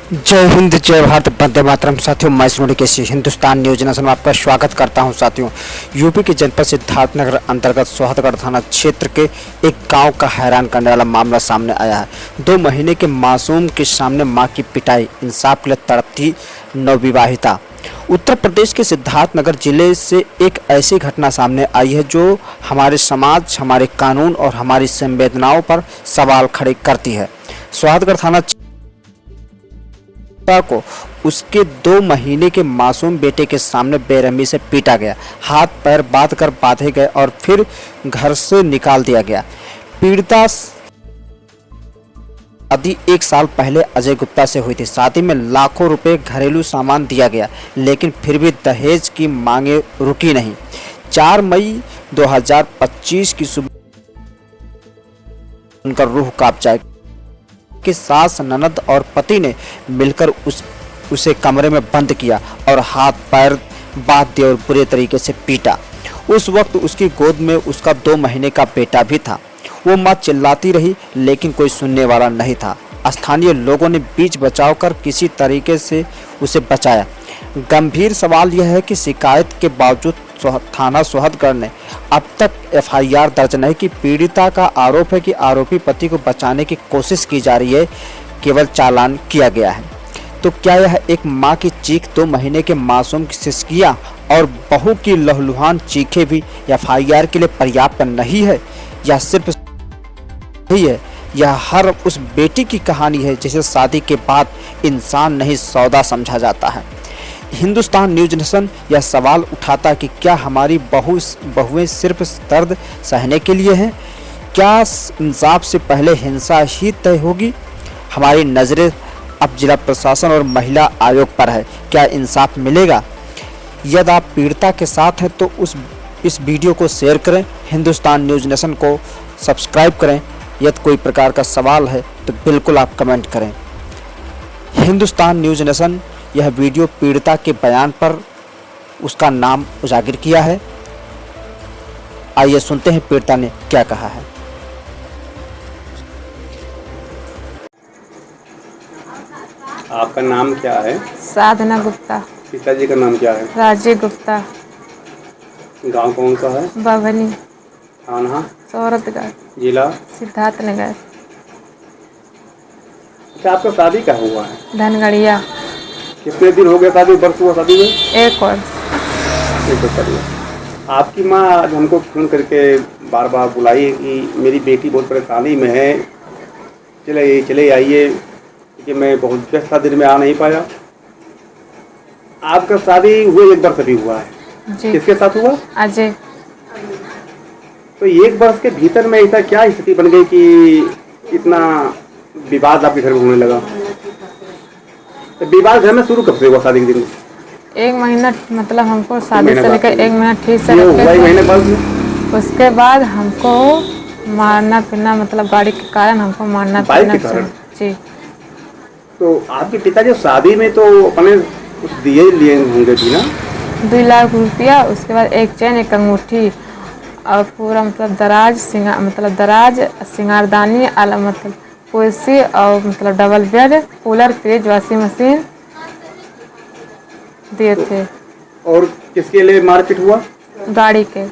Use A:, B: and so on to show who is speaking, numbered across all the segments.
A: जय हिंद, जय भारत, वंदे मातरम। साथियों, मैं सोनी केसी हिंदुस्तान न्यूज नेशन में आपका स्वागत करता हूं। साथियों, यूपी के जनपद सिद्धार्थनगर अंतर्गत सोहतगढ़ थाना क्षेत्र के एक गांव का हैरान करने वाला मामला सामने आया है। 2 महीने के मासूम के सामने मां की पिटाई, इंसाफ के लिए तड़पती नवविवाहिता। उत्तर प्रदेश के सिद्धार्थनगर जिले से एक ऐसी घटना सामने आई है जो हमारे समाज, हमारे कानून और हमारी संवेदनाओं पर सवाल खड़े करती है। सोहतगढ़ थाना को उसके 2 महीने के मासूम बेटे के सामने बेरहमी से पीटा गया, हाथ पैर बांधकर बांधे गए और फिर घर से निकाल दिया गया। पीड़िता शादी 1 साल पहले अजय गुप्ता से हुई थी। शादी में लाखों रुपए घरेलू सामान दिया गया, लेकिन फिर भी दहेज की मांगे रुकी नहीं। 4 मई 2025 की सुबह उनका रूह कांप जाए कि सास, ननद और पति ने मिलकर उसे कमरे में बंद किया और हाथ पैर बांध दिए और बुरे तरीके से पीटा। उस वक्त उसकी गोद में उसका 2 महीने का बेटा भी था। वो मां चिल्लाती रही, लेकिन कोई सुनने वाला नहीं था। स्थानीय लोगों ने बीच बचाव कर किसी तरीके से उसे बचाया। गंभीर सवाल यह है कि शिकायत के बावजूद थाना सोहतगढ़ ने अब तक एफआईआर दर्ज नहीं की। पीड़िता का आरोप है कि आरोपी पति को बचाने की कोशिश की जा रही है, केवल चालान किया गया है। तो क्या यह एक मां की चीख, 2 महीने के मासूम की सिसकियां और बहू की लहलुहान चीखें भी एफआईआर के लिए पर्याप्त नहीं है? यह सिर्फ ही है, यह हर उस बेटी की कहानी है जिसे शादी के बाद इंसान नहीं सौदा समझा जाता है। हिंदुस्तान न्यूज नेशन यह सवाल उठाता है कि क्या हमारी बहुएं सिर्फ दर्द सहने के लिए हैं? क्या इंसाफ से पहले हिंसा ही तय होगी? हमारी नज़रें अब जिला प्रशासन और महिला आयोग पर है। क्या इंसाफ मिलेगा? यदि आप पीड़िता के साथ हैं तो इस वीडियो को शेयर करें, हिंदुस्तान न्यूज नेशन को सब्सक्राइब करें। यदि कोई प्रकार का सवाल है तो बिल्कुल आप कमेंट करें। हिंदुस्तान न्यूज नेशन यह वीडियो पीड़िता के बयान पर उसका नाम उजागर किया है। आइए सुनते हैं पीड़िता ने क्या कहा है।
B: आपका नाम क्या है?
C: साधना गुप्ता।
B: पिताजी का नाम क्या है?
C: राजीव गुप्ता।
B: गांव कौन सा है?
C: बभनी।
B: थाना?
C: सोहतगढ़।
B: जिला?
C: सिद्धार्थनगर।
B: अच्छा, आपका शादी क्या हुआ है?
C: धनगढ़िया।
B: कितने दिन हो गए शादी? वर्ष हुआ शादी में?
C: 1 वर्ष।
B: 1 वर्ष शादी। आपकी माँ आज हमको फोन करके बार बार बुलाई है कि मेरी बेटी बहुत परेशानी में है, चले आइए, कि मैं बहुत व्यस्त था, दिन में आ नहीं पाया। आपका शादी हुए 1 वर्ष अभी हुआ है
C: जी।
B: किसके साथ हुआ?
C: अजय।
B: तो 1 वर्ष के भीतर में ऐसा क्या स्थिति बन गई कि इतना विवाद आपके घर में होने लगा? तो विवाद घर में शुरू कब से हुआ? शादी के दिन?
C: 1 महीना, मतलब हमको शादी से लेकर 1 महीना ठीक से
B: हुआ। 1 महीने बाद
C: उसके बाद हमको मारना पीना, मतलब गाड़ी के कारण हमको मारना
B: बाइक
C: पीना
B: के कारण?
C: जी।
B: तो आपके पिताजी शादी में तो अपने कुछ लिए होंगे भी ना?
C: 2 लाख रुपया, उसके बाद 1 चैन, 1 अंगूठी और पूरा मतलब दराज सिंगारदानी, मतलब कुर्सी और मतलब double bed, cooler, fridge, washing machine दिए थे।
B: और किसके लिए मारपीट हुआ?
C: गाड़ी के।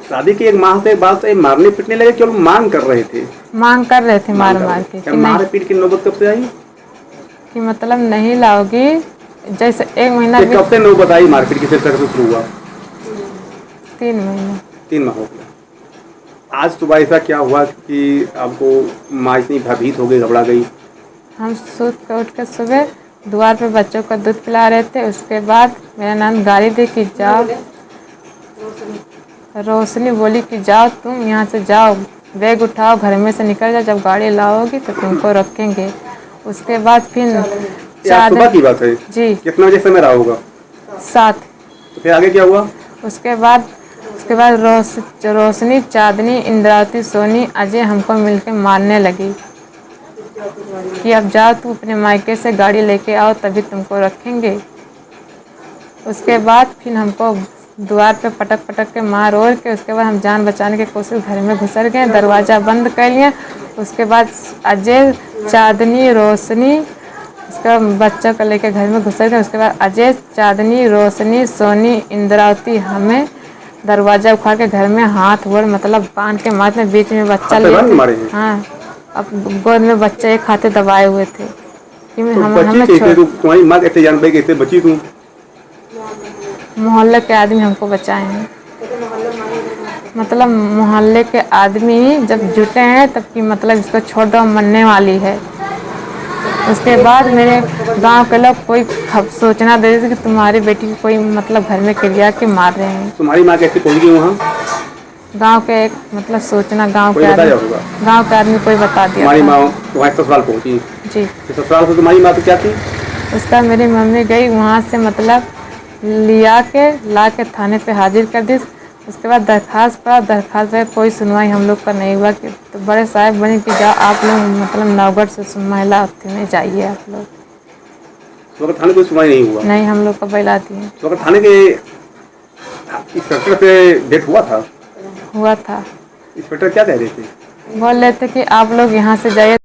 B: शादी के 1 माह से बाद से मारने पीटने लगे, केवल मांग कर रहे थे?
C: मांग कर रहे थे मार के कि
B: मारपीट की नौबत कब से आई?
C: कि मतलब नहीं लाओगी, जैसे 1 महीना भी।
B: कब से नौबत आई मारपीट की? शुरू हुआ
C: 3 महीने।
B: 3 माह हो गया। आज सुबह ऐसा क्या हुआ कि आपको माँ इतनी भयभीत हो गई, घबरा गई?
C: हम सूत के उठ के सुबह द्वार पे बच्चों को दूध पिला रहे थे। उसके बाद मेरा नंद गाड़ी दी कि जाओ, रोशनी बोली कि जाओ, तुम यहाँ से जाओ, बैग उठाओ, घर में से निकल जाओ, जब गाड़ी लाओगी तो तुमको रखेंगे। उसके बाद फिर
B: सुबह की बात है
C: जी।
B: कितना बजे समय रहा होगा?
C: 7।
B: तो फिर आगे क्या हुआ?
C: उसके बाद रोशनी, चांदनी, इंद्रावती, सोनी, अजय हमको मिलकर मारने लगी कि अब जाओ, तू अपने मायके से गाड़ी लेके आओ, तभी तुमको रखेंगे। उसके बाद फिर हमको द्वार पे पटक पटक के मार और के उसके बाद हम जान बचाने की कोशिश घर में घुसर गए, दरवाज़ा बंद कर लिए। उसके बाद अजय, चांदनी, रोशनी, उसका बच्चा को लेकर घर में घुसर गए। उसके बाद अजय, चांदनी, रोशनी, सोनी, इंद्रावती हमें दरवाज़ा उखाड़ के घर में हाथ गोड़ मतलब बांध के मारते, बीच में बच्चा
B: हाथ पे बांध के
C: लिए
B: मारे हैं?
C: हाँ, अब गोद में बच्चा एक हाथे दबाए हुए थे कि
B: तो
C: हमें
B: बची कैसे
C: छोड़,
B: तू? तुम्हारी माँ कैसे जान पाई कैसे बची तू?
C: मोहल्ले के आदमी हमको बचाए हैं। मतलब मोहल्ले के आदमी जब जुटे हैं तब कि मतलब इसको छोड़ दो, मरने वाली है। उसके बाद मेरे गांव के लोग कोई सूचना दे दी कि तुम्हारी बेटी को कोई मतलब घर में क्रिया के मार रहे हैं।
B: तुम्हारी माँ कैसे पहुंच गई वहाँ?
C: गांव के एक मतलब सूचना गांव
B: कोई
C: के
B: बताया
C: आदमी,
B: होगा?
C: गांव के आदमी कोई बता दिया
B: तुम्हारी माँ
C: था।
B: तुम्हारे ससुराल पहुंची?
C: जी,
B: तो ससुराल से तुम्हारी माँ तो क्या थी?
C: उसका मेरी मम्मी गई वहाँ से मतलब लिया के ला के थाने पे हाजिर कर दी। उसके बाद दरखास्त पड़ा, दरखास्त पे कोई सुनवाई हम लोग का नहीं हुआ कि तो बड़े साहब बने कि जाओ आप लोग मतलब नवगढ़ से महिला अथी में जाइए आप लोग।
B: तो अगर थाने कोई सुनवाई नहीं हुआ?
C: नहीं, हम लोग को बैला दिए।
B: तो अगर थाने के इंस्पेक्टर से डेट हुआ था?
C: हुआ था,
B: इंस्पेक्टर क्या कह रहे थे?
C: बोल रहे थे कि आप लोग यहाँ से जाइए।